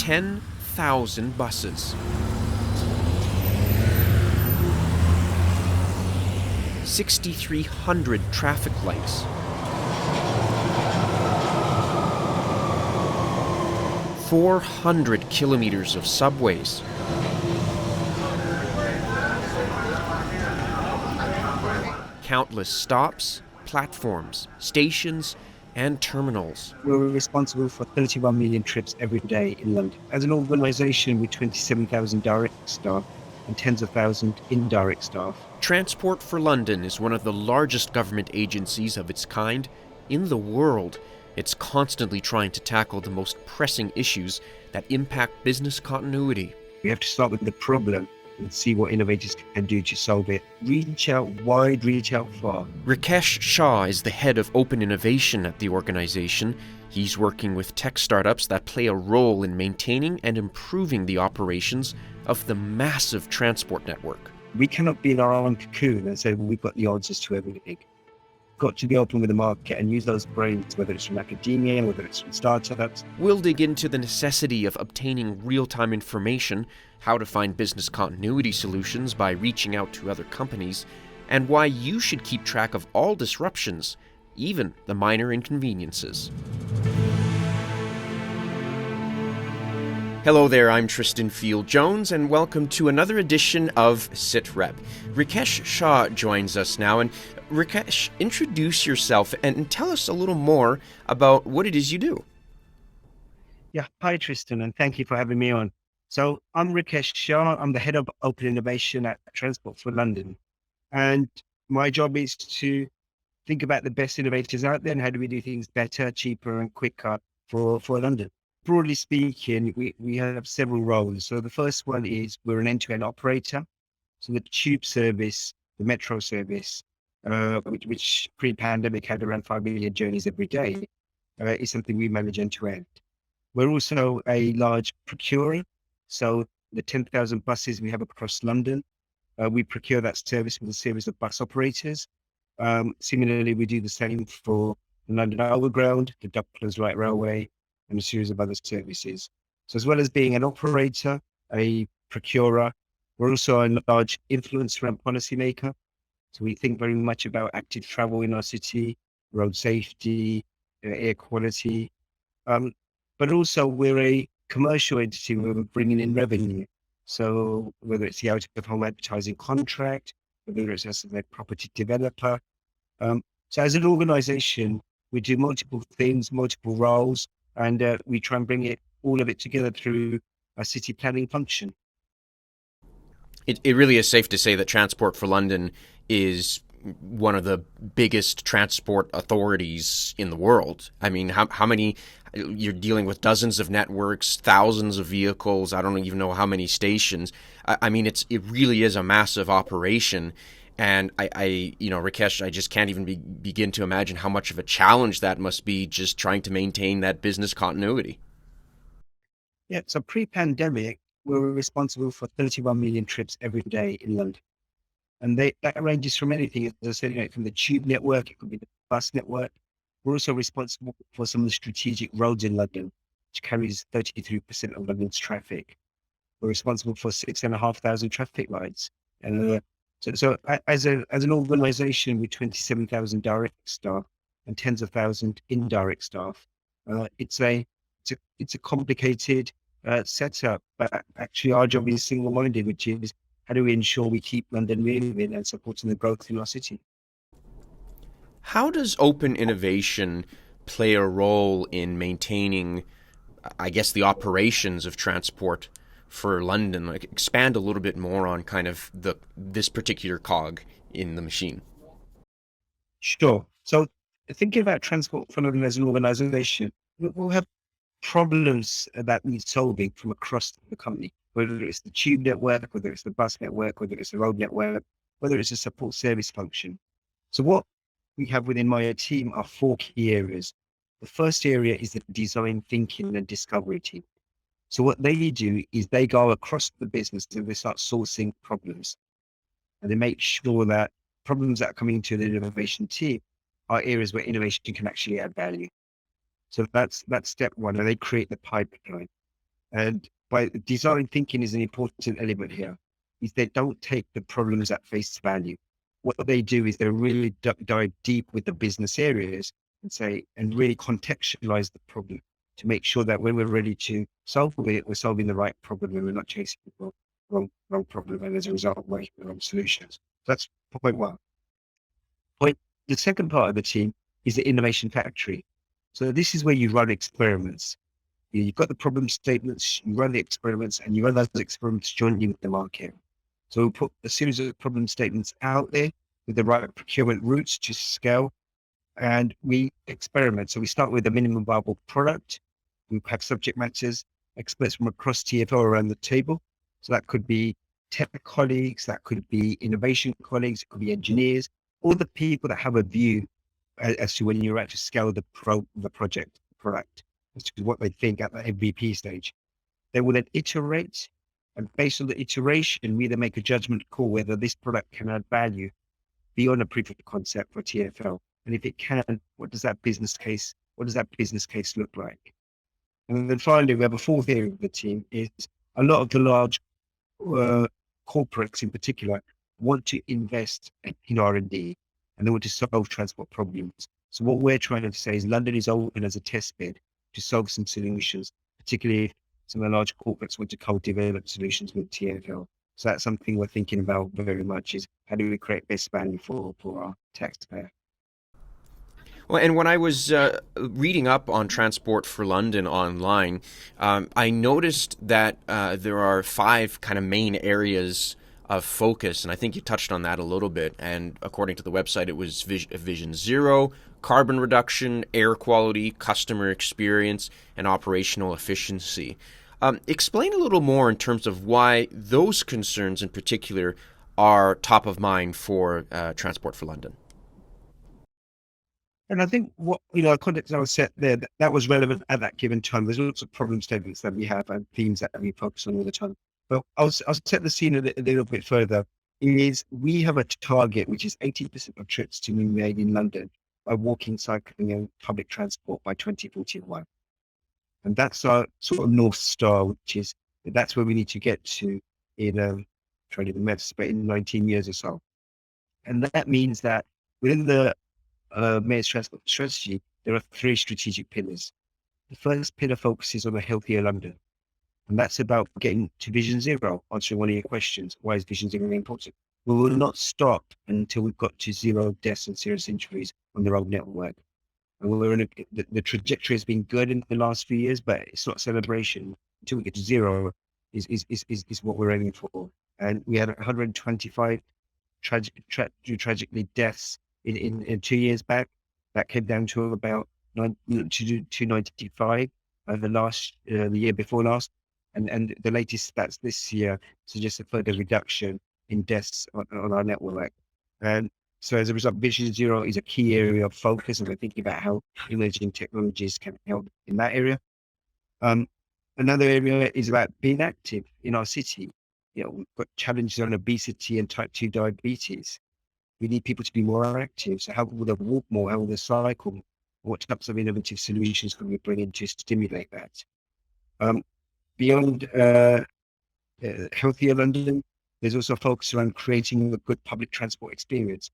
10,000 buses. 6,300 traffic lights. 400 kilometres of subways. Countless stops, platforms, stations, and terminals. We're responsible for 31 million trips every day in London. As an organisation with 27,000 direct staff and tens of thousands indirect staff. Transport for London is one of the largest government agencies of its kind in the world. It's constantly trying to tackle the most pressing issues that impact business continuity. We have to start with the problem and see what innovators can do to solve it. Reach out wide, reach out far. Rakesh Shah is the head of open innovation at the organization. He's working with tech startups that play a role in maintaining and improving the operations of the massive transport network. We cannot be in our own cocoon and say, well, we've got the answers to everything. Got to be open with the market and use those brains, whether it's from academia, whether it's from startups. We'll dig into the necessity of obtaining real-time information, how to find business continuity solutions by reaching out to other companies, and why you should keep track of all disruptions, even the minor inconveniences. Hello there, I'm Tristan Field-Jones, and welcome to another edition of SitRep. Rakesh Shah joins us now, and Rakesh, introduce yourself and tell us a little more about what it is you do. Yeah, hi Tristan, and thank you for having me on. So I'm Rakesh Shah. I'm the head of open innovation at Transport for London, and my job is to think about the best innovators out there and how do we do things better, cheaper, and quicker for London. Broadly speaking, we have several roles. So the first one is we're an end-to-end operator. So the tube service, the metro service, which pre-pandemic had around 5 million journeys every day, is something we manage end-to-end. We're also a large procurer. So the 10,000 buses we have across London, we procure that service with a series of bus operators. Similarly, we do the same for the London Overground, the Docklands Light Railway, and a series of other services. So as well as being an operator, a procurer, we're also a large influencer and policymaker. So we think very much about active travel in our city, road safety, air quality. But also we're a commercial entity where we're bringing in revenue. So whether it's the out-of-home advertising contract, whether it's as a property developer. So as an organization, we do multiple things, multiple roles, and we try and bring all of it together through a city planning function. It really is safe to say that Transport for London is one of the biggest transport authorities in the world. I mean, how many, you're dealing with dozens of networks, thousands of vehicles, I don't even know how many stations. I mean, it really is a massive operation. And Rakesh, I just can't even begin to imagine how much of a challenge that must be, just trying to maintain that business continuity. Yeah, so pre-pandemic, we were responsible for 31 million trips every day in London. And that ranges from anything, as I said, from the tube network, it could be the bus network. We're also responsible for some of the strategic roads in London, which carries 33% of London's traffic. We're responsible for 6,500 traffic lights. And So as an organization with 27,000 direct staff and tens of thousands indirect staff, it's a complicated setup. But actually, our job is single-minded, which is how do we ensure we keep London moving and supporting the growth in our city? How does open innovation play a role in maintaining, I guess, the operations of transport for London? Like, expand a little bit more on kind of this particular cog in the machine. Sure. So thinking about Transport for London as an organization, we'll have problems that need solving from across the company, whether it's the tube network, whether it's the bus network, whether it's the road network, whether it's a support service function. So what we have within my team are 4 key areas. The first area is the design thinking and discovery team. So what they do is they go across the business and they start sourcing problems. And they make sure that problems that are coming into the innovation team are areas where innovation can actually add value. So that's step one, and they create the pipeline. And by design thinking is an important element here, is they don't take the problems at face value. What they do is they really dive deep with the business areas and say, and really contextualize the problem to make sure that when we're ready to solve it, we're solving the right problem and we're not chasing the wrong problem. And as a result, we're making the wrong solutions. That's point one. Point, the second part of the team is the innovation factory. So this is where you run experiments. You've got the problem statements, you run the experiments, and you run those experiments jointly with the market. So we put a series of problem statements out there with the right procurement routes to scale, and we experiment. So we start with a minimum viable product. We have subject matters experts from across TFL around the table. So that could be tech colleagues, that could be innovation colleagues, it could be engineers, all the people that have a view as to when you're at to scale the project product, as to what they think at the MVP stage. They will then iterate, and based on the iteration, we then make a judgment call whether this product can add value beyond a proof of concept for TFL. And if it can, what does that business case look like? And then finally, we have a fourth area of the team is a lot of the large corporates in particular want to invest in R&D and they want to solve transport problems. So what we're trying to say is London is open as a test bed to solve some solutions, particularly if some of the large corporates want to co-develop solutions with TfL. So that's something we're thinking about very much is how do we create best value for our taxpayer? Well, and when I was reading up on Transport for London online, I noticed that there are five kind of main areas of focus, and I think you touched on that a little bit. And according to the website, it was Vision Zero, carbon reduction, air quality, customer experience, and operational efficiency. Explain a little more in terms of why those concerns in particular are top of mind for Transport for London. And I think what, context I was set there, that was relevant at that given time. There's lots of problem statements that we have and themes that we focus on all the time. But I'll set the scene a little bit further. Is we have a target, which is 80% of trips to be made in London by walking, cycling, and public transport by 2041. And that's our sort of North Star, which is that's where we need to get to in, trying to remember, but in 19 years or so. And that means that within the Mayor's transport strategy, there are three strategic pillars. The first pillar focuses on a healthier London. And that's about getting to Vision Zero, answering one of your questions. Why is Vision Zero important? We will not stop until we've got to zero deaths and serious injuries on the road network. And we're in the trajectory has been good in the last few years, but it's not celebration until we get to zero is what we're aiming for. And we had 125 tragically deaths in 2 years back. That came down to about 295 the year before last. And the latest stats this year suggest a further reduction in deaths on our network. And so as a result, Vision Zero is a key area of focus, and we're thinking about how emerging technologies can help in that area. Another area is about being active in our city. We've got challenges on obesity and type 2 diabetes. We need people to be more active. So how will they walk more? How will they cycle? What types of innovative solutions can we bring in to stimulate that? Beyond healthier London, there's also a focus around creating a good public transport experience.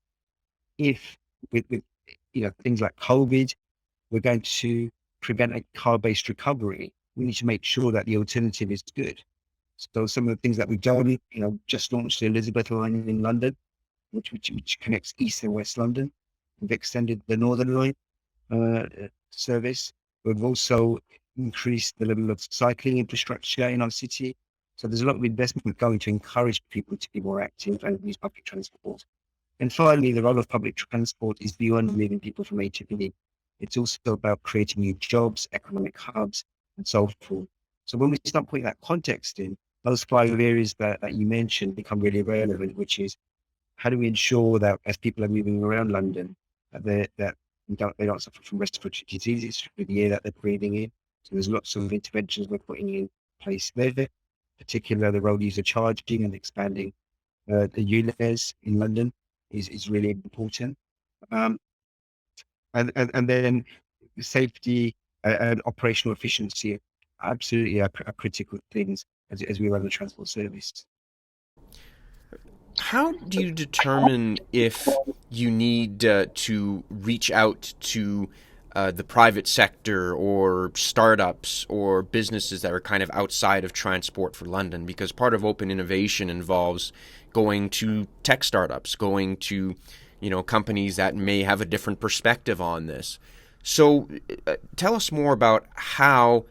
If with things like COVID, we're going to prevent a car-based recovery, we need to make sure that the alternative is good. So some of the things that we've done, just launched the Elizabeth line in London, which connects East and West London. We've extended the Northern line service. We've also increased the level of cycling infrastructure in our city. So there's a lot of investment going to encourage people to be more active and use public transport. And finally, the role of public transport is beyond moving people from A to B. It's also about creating new jobs, economic hubs, and so forth. So when we start putting that context in, those five areas that you mentioned become really relevant, which is how do we ensure that as people are moving around London, that they don't suffer from respiratory diseases through the air that they're breathing in. So there's lots of interventions we're putting in place there, particularly the road user charging and expanding the ULEZ in London is really important. And then safety and operational efficiency. absolutely are critical things as we run the transport service. How do you determine if you need to reach out to the private sector or startups or businesses that are kind of outside of Transport for London? Because part of open innovation involves going to tech startups, going to companies that may have a different perspective on this. So tell us more about how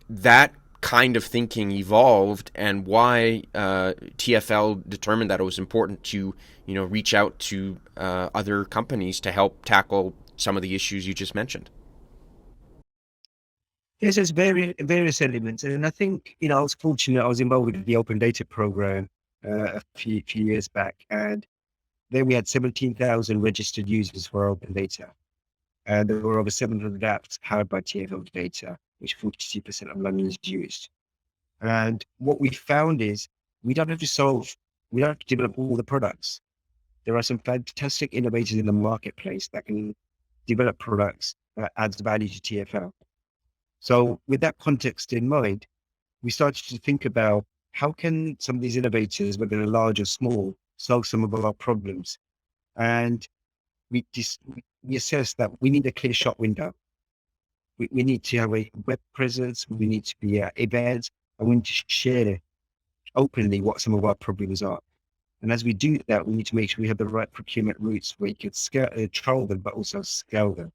that kind of thinking evolved and why TFL determined that it was important to reach out to other companies to help tackle some of the issues you just mentioned. Yes, there's various elements, and I think I was fortunate. I was involved with the Open Data program a few years back, and then we had 17,000 registered users for Open Data, and there were over 700 apps powered by TFL data, which 42% of Londoners used. And what we found is we don't have to solve, we don't have to develop all the products. There are some fantastic innovators in the marketplace that can develop products that adds value to TFL. So with that context in mind, we started to think about how can some of these innovators, whether they're large or small, solve some of our problems. And we assessed that we need a clear shot window. We need to have a web presence. We need to be at events, and we need to share openly what some of our problems are. And as we do that, we need to make sure we have the right procurement routes where you can scale, trial them, but also scale them.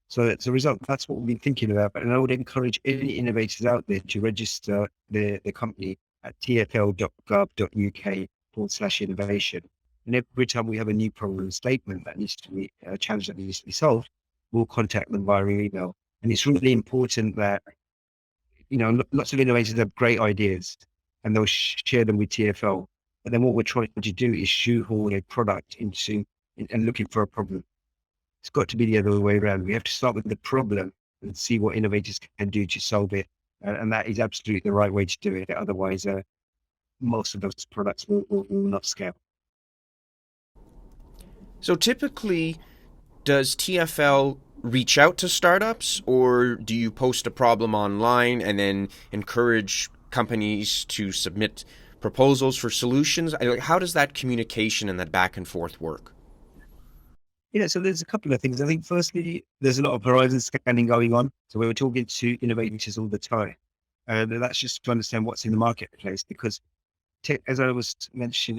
So as a result, that's what we've been thinking about. And I would encourage any innovators out there to register their company at tfl.gov.uk/innovation. And every time we have a new problem statement that needs to be a challenge that needs to be solved, we'll contact them via email. And it's really important that, lots of innovators have great ideas and they'll share them with TFL. But then what we're trying to do is shoehorn a product into and looking for a problem. It's got to be the other way around. We have to start with the problem and see what innovators can do to solve it. And that is absolutely the right way to do it. Otherwise, most of those products will not scale. So typically, does TFL reach out to startups, or do you post a problem online and then encourage companies to submit proposals for solutions? How does that communication and that back and forth work? So there's a couple of things. I think firstly, there's a lot of horizon scanning going on. So we're talking to innovators all the time. And that's just to understand what's in the marketplace because as I was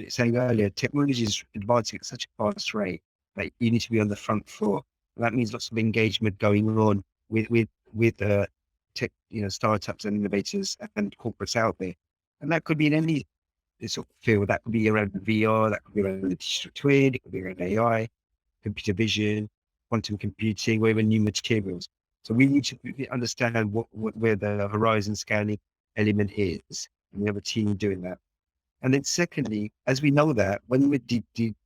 saying earlier, technology is advancing at such a fast rate that you need to be on the front floor. And that means lots of engagement going on with tech, startups and innovators and corporates out there. And that could be in any sort of field. That could be around VR, that could be around the digital twin, it could be around AI, computer vision, quantum computing, or even new materials. So we need to understand where the horizon scanning element is. And we have a team doing that. And then secondly, as we know that when we're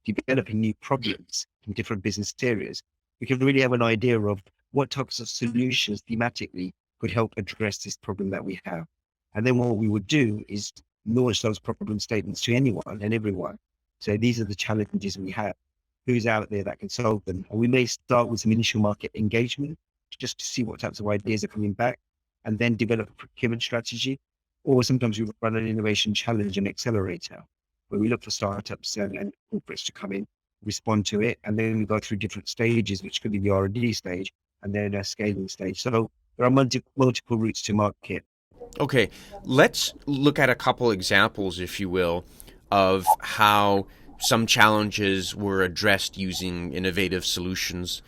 developing new problems in different business areas, we can really have an idea of what types of solutions thematically could help address this problem that we have. And then what we would do is launch those problem statements to anyone and everyone. So these are the challenges we have. Who's out there that can solve them? And we may start with some initial market engagement just to see what types of ideas are coming back and then develop a procurement strategy. Or sometimes we run an innovation challenge and accelerator where we look for startups and corporates to come in, respond to it, and then we go through different stages, which could be the R&D stage and then a scaling stage. So there are multiple routes to market. Okay, let's look at a couple examples, if you will, of how some challenges were addressed using innovative solutions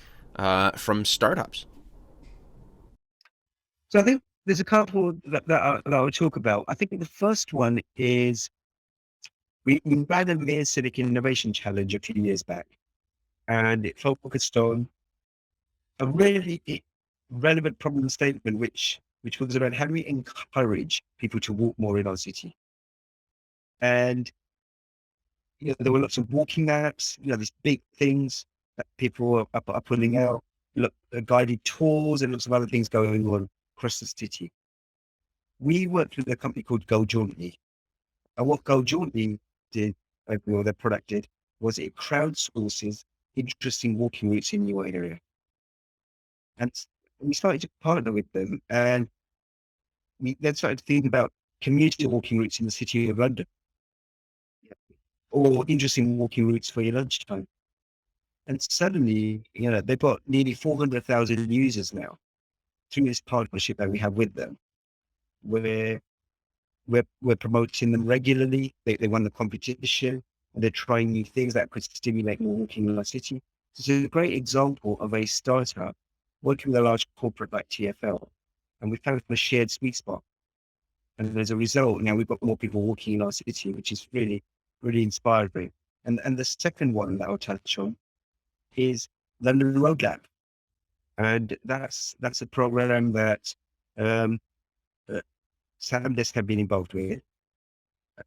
from startups. So I think there's a couple that I would talk about. I think the first one is we ran a Near Silicon Innovation Challenge a few years back, and it focused on a really relevant problem statement, which was around how do we encourage people to walk more in our city. And there were lots of walking apps, these big things that people are pulling out, guided tours and lots of other things going on across the city. We worked with a company called Go Jauntly. And what Go Jauntly did, or their product did, was it crowdsources interesting walking routes in your area. And we started to partner with them. And we then started to think about commuter walking routes in the city of London, or interesting walking routes for your lunchtime. And suddenly, they've got nearly 400,000 users now through this partnership that we have with them, where we're promoting them regularly. They won the competition, and they're trying new things that could stimulate more walking in our city. So it's a great example of a startup working with a large corporate like TfL, and we found a shared sweet spot. And as a result, now we've got more people walking in our city, which is really, really inspiring. And the second one that I'll touch on is London Road Lab. And that's a program that um, Sam Desk have been involved with.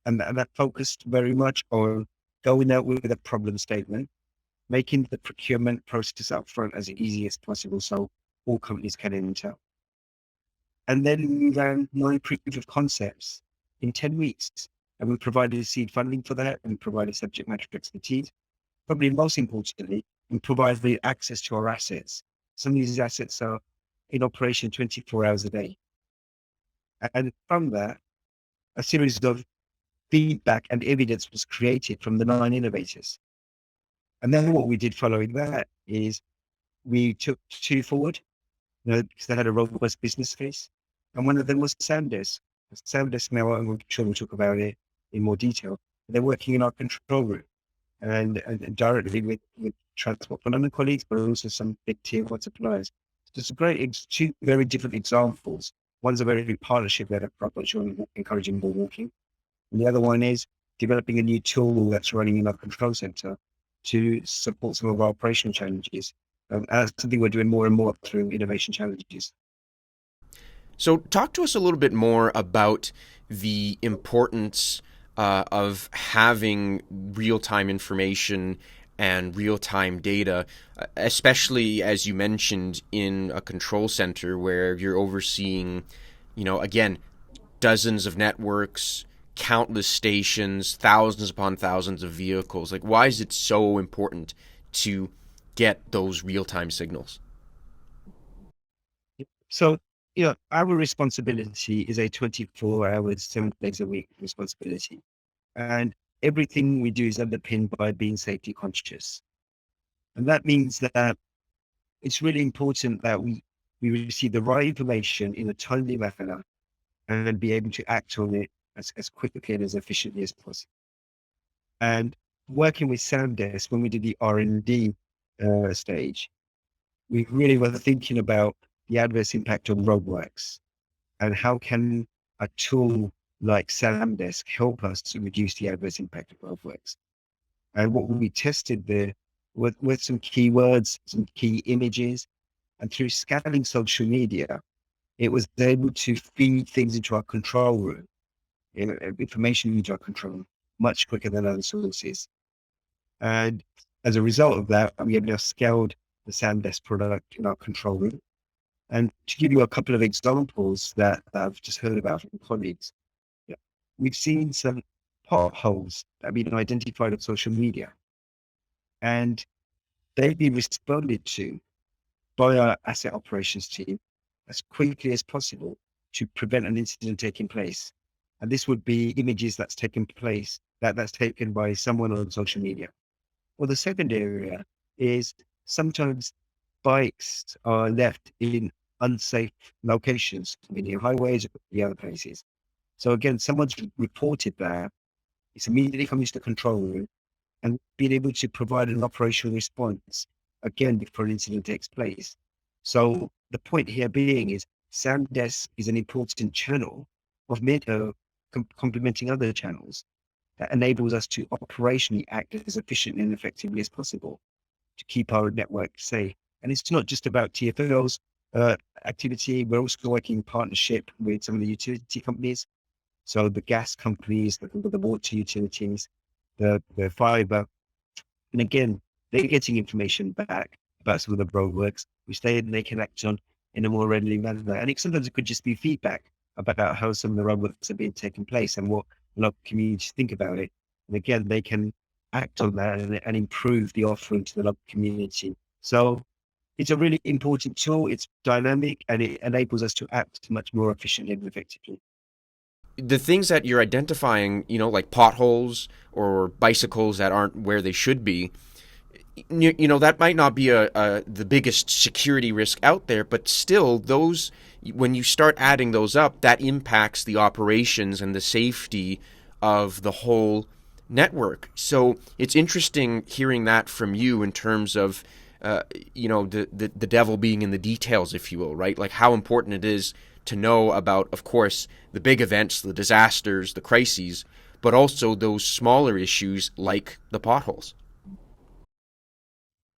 And that focused very much on going out with a problem statement, making the procurement process upfront as easy as possible so all companies can enter. And then we ran 9 proof of concepts in 10 weeks. And we provided seed funding for that and provided subject matter expertise. Probably most importantly, we provided access to our assets. Some of these assets are in operation 24 hours a day. And from that, a series of feedback and evidence was created from the 9 innovators. And then what we did following that is we took 2 forward, because they had a robust business case. And one of them was Sandesk. Sandesk now, I'm sure we'll talk about it in more detail. They're working in our control room and directly with Transport for London colleagues, but also some big tier 1 suppliers. So it's a great, 2 very different examples. One's a very big partnership-led approach on encouraging more walking. And the other one is developing a new tool that's running in our control center to support some of our operational challenges. And that's something we're doing more and more through innovation challenges. So, talk to us a little bit more about the importance of having real time information and real time data, especially as you mentioned in a control center where you're overseeing, again, dozens of networks, countless stations, thousands upon thousands of vehicles. Like, why is it so important to get those real time signals? So, our responsibility is a 24 hours, 7 days a week responsibility. And everything we do is underpinned by being safety conscious. And that means that it's really important that we receive the right information in a timely manner and then be able to act on it as quickly and as efficiently as possible. And working with Sandesk, when we did the R&D stage, we really were thinking about the adverse impact on roadworks and how can a tool like Sandesk help us to reduce the adverse impact of roadworks. And what we tested there with some keywords, some key images, and through scanning social media, it was able to feed things into our control room, information into our control room much quicker than other sources. And as a result of that, we have now scaled the Sandesk product in our control room. And to give you a couple of examples that I've just heard about from colleagues, we've seen some potholes that have been identified on social media, and they've been responded to by our asset operations team as quickly as possible to prevent an incident taking place. And this would be images that's taken place, that's taken by someone on social media. Well, the second area is sometimes bikes are left in unsafe locations, meaning highways or the other places. So again, someone's reported that. It's immediately comes to the control room and being able to provide an operational response again before an incident takes place. So the point here being is Sandesk is an important channel of complementing other channels that enables us to operationally act as efficiently and effectively as possible to keep our network safe. And it's not just about TfL's activity. We're also working in partnership with some of the utility companies. So the gas companies, the water utilities, the fiber. And again, they're getting information back about some of the roadworks, which they can act on in a more readily manner. And sometimes it could just be feedback about how some of the roadworks are being taken place and what local communities think about it. And again, they can act on that and improve the offering to the local community. So it's a really important tool. It's dynamic and it enables us to act much more efficiently and effectively. The things that you're identifying, like potholes or bicycles that aren't where they should be, that might not be the biggest security risk out there, but still, those when you start adding those up, that impacts the operations and the safety of the whole network. So it's interesting hearing that from you in terms of the devil being in the details, if you will, right? Like how important it is to know about, of course, the big events, the disasters, the crises, but also those smaller issues like the potholes.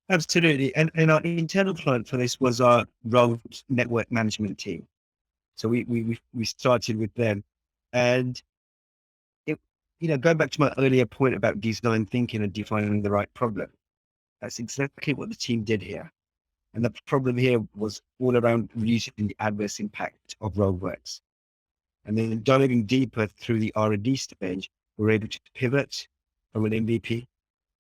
Absolutely. And our internal client for this was our road network management team. So we started with them. And it, going back to my earlier point about design thinking and defining the right problem, that's exactly what the team did here. And the problem here was all around reducing the adverse impact of roadworks. And then diving deeper through the R&D stage, we're able to pivot from an MVP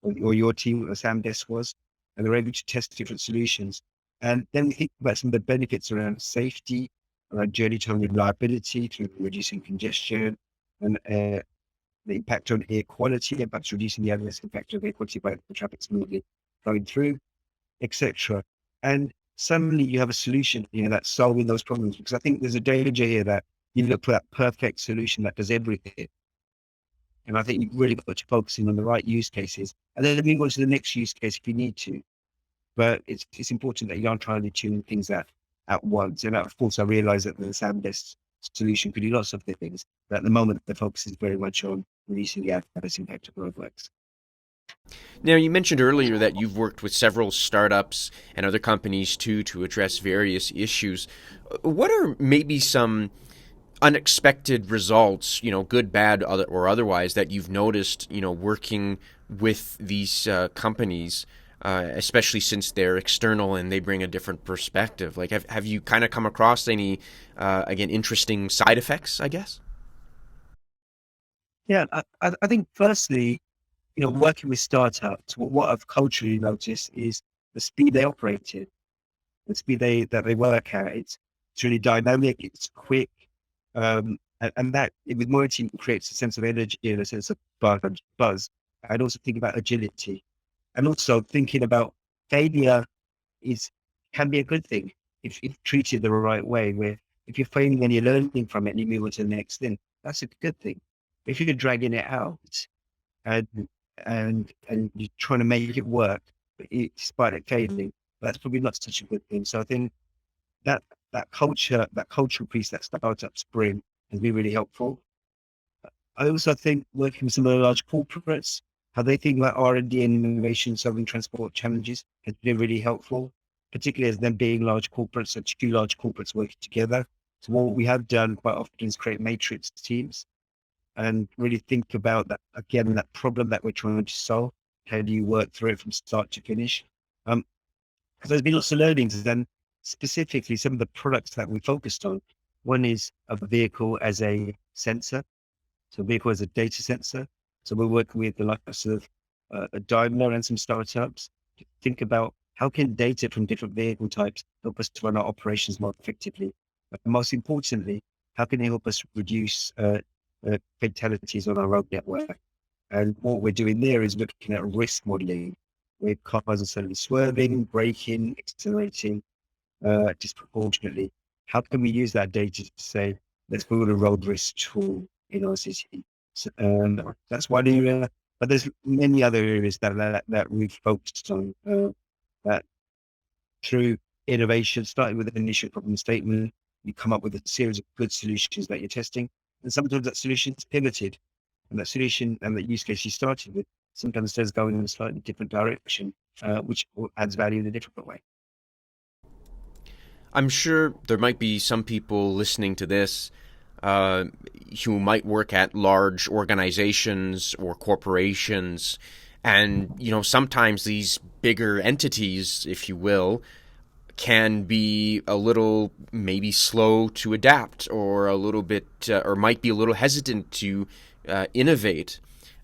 or your team, or Sam Desk was, and they're able to test different solutions. And then we think about some of the benefits around safety, around journey time reliability through reducing congestion, and the impact on air quality, about reducing the adverse impact of air quality by the traffic smoothly flowing through, etc. And suddenly you have a solution, that's solving those problems. Because I think there's a danger here that you look for that perfect solution that does everything. And I think you've really got to focus in on the right use cases, and then move on to the next use case if you need to. But it's important that you aren't trying to tune things out at once. And of course, I realize that the SAMDESK solution could do lots of the things, but at the moment, the focus is very much on reducing the adverse impact of roadworks. Now, you mentioned earlier that you've worked with several startups and other companies too to address various issues. What are maybe some unexpected results, good, bad, or otherwise, that you've noticed, working with these companies, especially since they're external and they bring a different perspective? Like, have you kind of come across any, again, interesting side effects, I guess? Yeah, I think firstly, working with startups, what I've culturally noticed is the speed they operate in, the speed that they work at. It's really dynamic, it's quick, and that with my team creates a sense of energy and a sense of buzz. I'd also think about agility, and also thinking about failure is can be a good thing if treated the right way. Where if you're failing and you're learning from it and you move on to the next thing, that's a good thing. If you're dragging it out and and you're trying to make it work, despite it failing, that's probably not such a good thing. So I think that that cultural piece that startups bring has been really helpful. I also think working with some of the large corporates, how they think about R&D and innovation, solving transport challenges has been really helpful, particularly as them being large corporates, so two large corporates working together. So what we have done quite often is create matrix teams and really think about that, again, that problem that we're trying to solve. How do you work through it from start to finish? Because there's been lots of learnings, and specifically some of the products that we focused on. One is a vehicle as a sensor. So vehicle as a data sensor. So we're working with the likes of a Daimler and some startups to think about how can data from different vehicle types help us to run our operations more effectively. But most importantly, how can they help us reduce fatalities on our road network? And what we're doing there is looking at risk modeling, where cars are suddenly swerving, braking, accelerating disproportionately. How can we use that data to say, let's build a road risk tool in our city? So, that's one area, but there's many other areas that we've focused on. That through innovation, starting with an initial problem statement, you come up with a series of good solutions that you're testing, and sometimes that solution's pivoted, and that solution and that use case you started with sometimes does go in a slightly different direction, which adds value in a different way. I'm sure there might be some people listening to this who might work at large organizations or corporations. And, sometimes these bigger entities, if you will, can be a little maybe slow to adapt or a little bit, or might be a little hesitant to innovate.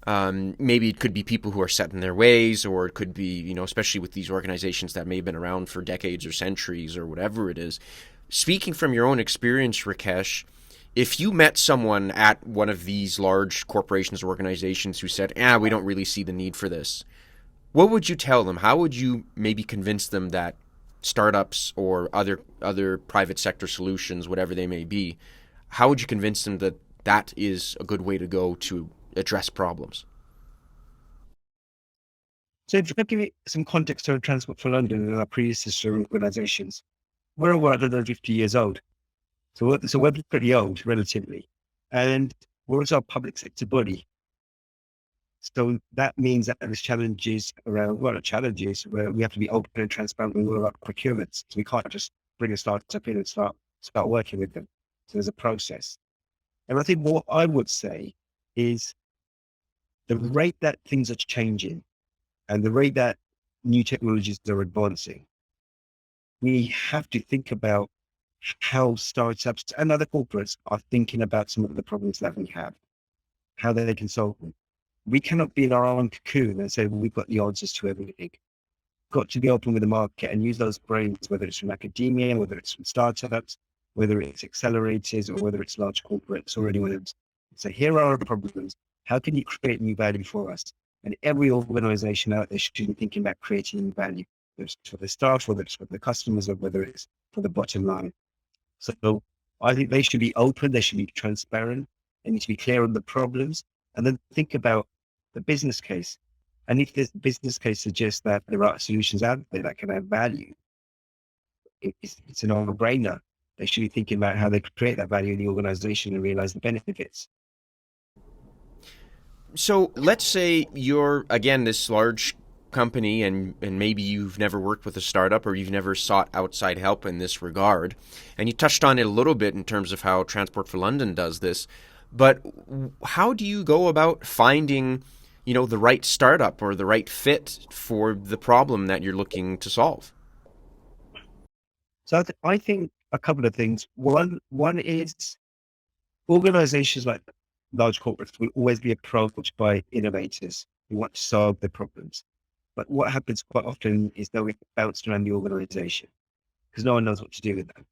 Maybe it could be people who are set in their ways, or it could be, especially with these organizations that may have been around for decades or centuries or whatever it is. Speaking from your own experience, Rakesh, if you met someone at one of these large corporations or organizations who said, we don't really see the need for this, what would you tell them? How would you maybe convince them that startups or other private sector solutions, whatever they may be, how would you convince them that that is a good way to go to address problems? So if I give you some context on Transport for London and our predecessor organizations, we're over 150 years old. So we're pretty old relatively. And we're also a public sector body. So that means that there's challenges around, well, not challenges, where we have to be open and transparent with all our procurements. So we can't just bring a startup in and start working with them. So there's a process. And I think what I would say is the rate that things are changing and the rate that new technologies are advancing, we have to think about how startups and other corporates are thinking about some of the problems that we have, how they can solve them. We cannot be in our own cocoon and say, well, we've got the answers to everything. Got to be open with the market and use those brains, whether it's from academia, whether it's from startups, whether it's accelerators, or whether it's large corporates or anyone else. So here are our problems. How can you create new value for us? And every organization out there should be thinking about creating new value, whether it's for the staff, whether it's for the customers, or whether it's for the bottom line. So I think they should be open, they should be transparent, they need to be clear on the problems, and then think about the business case. And if this business case suggests that there are solutions out there that can add value, it's a no-brainer. They should be thinking about how they create that value in the organization and realize the benefits. So let's say you're, again, this large company, and maybe you've never worked with a startup or you've never sought outside help in this regard. And you touched on it a little bit in terms of how Transport for London does this. But how do you go about finding, the right startup or the right fit for the problem that you're looking to solve? So I think a couple of things. One is organizations like large corporates will always be approached by innovators who want to solve their problems. But what happens quite often is they'll get bounced around the organization because no one knows what to do with them.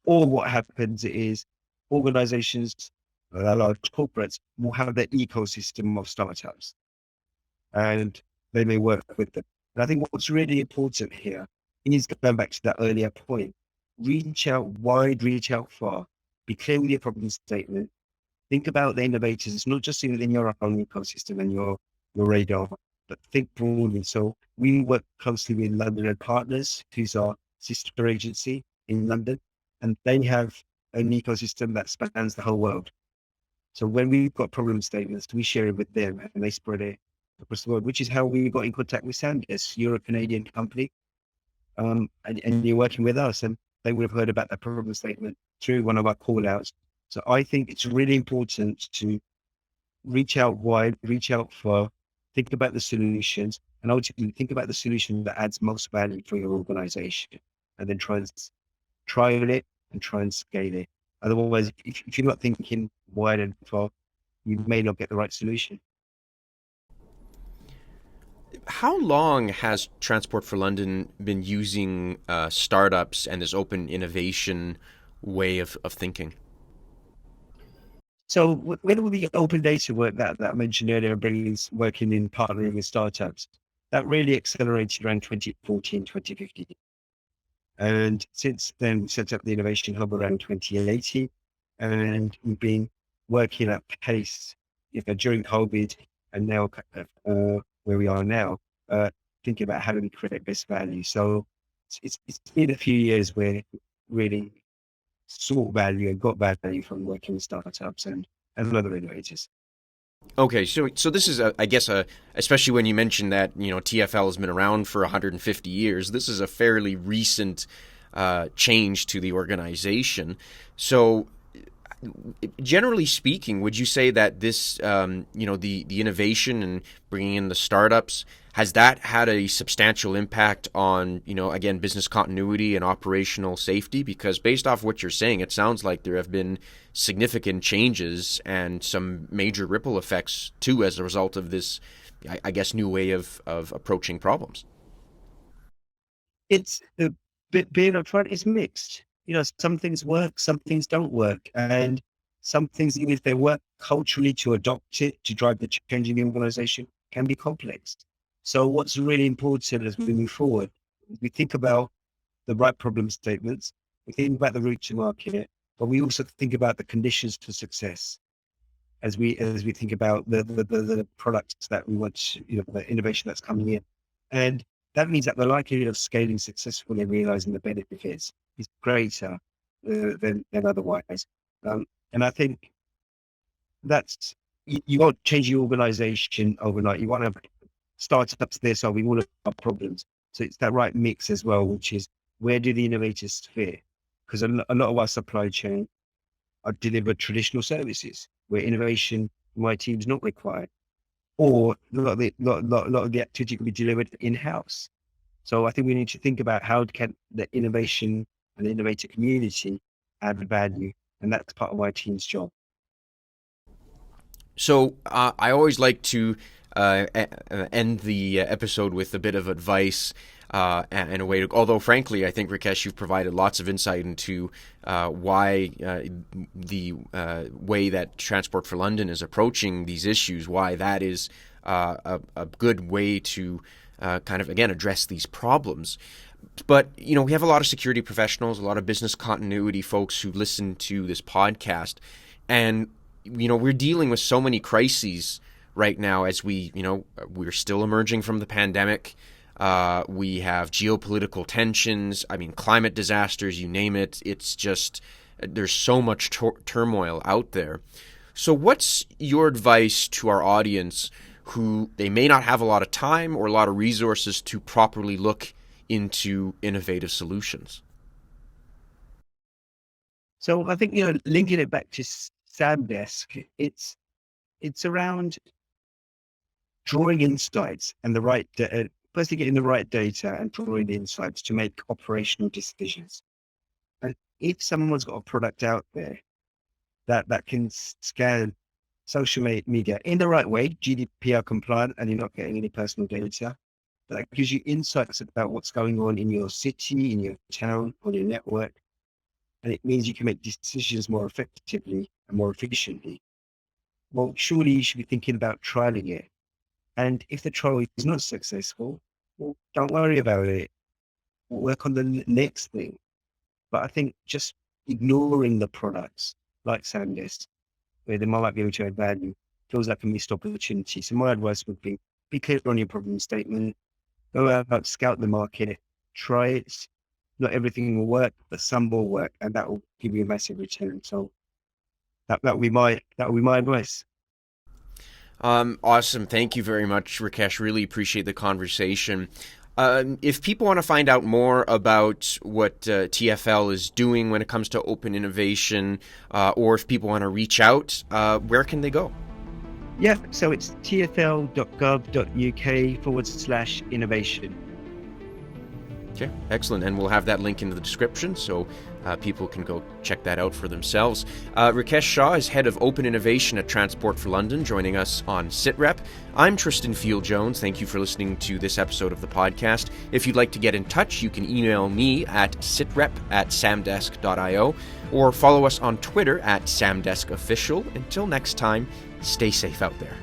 Or what happens is organizations, large corporates, will have their ecosystem of startups and they may work with them. And I think what's really important here is going back to that earlier point. Reach out wide, reach out far, be clear with your problem statement. Think about the innovators, not just in your own ecosystem and your radar, but think broadly. So we work closely with London and Partners, who's our sister agency in London, and they have an ecosystem that spans the whole world. So when we've got problem statements, we share it with them and they spread it across the world, which is how we got in contact with Sanders. You're a Canadian company, and you're working with us, and they would have heard about that problem statement through one of our call outs. So I think it's really important to reach out wide, reach out far, think about the solutions, and ultimately think about the solution that adds most value for your organization, and then try and trial it and try and scale it. Otherwise, if you're not thinking wide and far, you may not get the right solution. How long has Transport for London been using startups and this open innovation way of thinking? So when all the open data work that I mentioned earlier, working in partnering with startups, that really accelerated around 2014, 2015. And since then, we set up the Innovation Hub around 2018, and we've been working at pace during COVID and now where we are now, thinking about how do we create best value. So it's been a few years where really sought value and got value from working with startups and other innovators. Okay, so this is I guess especially when you mentioned that TFL has been around for 150 years. This is a fairly recent change to the organization. So Generally speaking, would you say that this, the innovation and bringing in the startups, has that had a substantial impact on, again, business continuity and operational safety? Because based off what you're saying, it sounds like there have been significant changes and some major ripple effects too as a result of this, I guess, new way of approaching problems. It's being upfront is mixed. Some things work, some things don't work, and some things, even if they work culturally to adopt it to drive the change in the organization, can be complex. So, what's really important as we move forward, we think about the right problem statements, we think about the route to market, but we also think about the conditions for success as we think about the products that we want, the innovation that's coming in. And that means that the likelihood of scaling successfully and realizing the benefits is greater than otherwise. And I think that's, you won't change your organization overnight. You want to have startups there solving all of our problems. So it's that right mix as well, which is, where do the innovators fit? Because a lot of our supply chain are delivered traditional services where innovation in my team is not required, or a lot of the activity can be delivered in-house. So I think we need to think about how can the innovation and the innovator community add value, and that's part of my team's job. So I always like to end the episode with a bit of advice and a way to. Although, frankly, I think Rakesh, you've provided lots of insight into why the way that Transport for London is approaching these issues, why that is a good way to kind of, again, address these problems. But, we have a lot of security professionals, a lot of business continuity folks who listen to this podcast, and we're dealing with so many crises right now as we're still emerging from the pandemic. We have geopolitical tensions. I mean, climate disasters, you name it. It's just, there's so much turmoil out there. So what's your advice to our audience who they may not have a lot of time or a lot of resources to properly look into innovative solutions? So I think, linking it back to Samdesk, it's around drawing insights and the right firstly getting the right data and drawing the insights to make operational decisions. And if someone's got a product out there that can scan social media in the right way, GDPR compliant, and you're not getting any personal data, that gives you insights about what's going on in your city, in your town, on your network. And it means you can make decisions more effectively and more efficiently. Well, surely you should be thinking about trialing it. And if the trial is not successful, well, don't worry about it. We'll work on the next thing. But I think just ignoring the products like Sandisk, where they might be able to add value, feels like a missed opportunity. So my advice would be clear on your problem statement, go out, scout the market, try it. Not everything will work, but some will work, and that will give you a massive return. So that would be my advice. Awesome. Thank you very much, Rakesh. Really appreciate the conversation. If people want to find out more about what TFL is doing when it comes to open innovation, or if people want to reach out, where can they go? Yeah, so it's tfl.gov.uk/innovation. Okay, excellent. And we'll have that link in the description so people can go check that out for themselves. Rakesh Shah is head of open innovation at Transport for London, joining us on SitRep. I'm Tristan Field-Jones. Thank you for listening to this episode of the podcast. If you'd like to get in touch, you can email me at sitrep@samdesk.io or follow us on Twitter at samdeskofficial. Until next time, stay safe out there.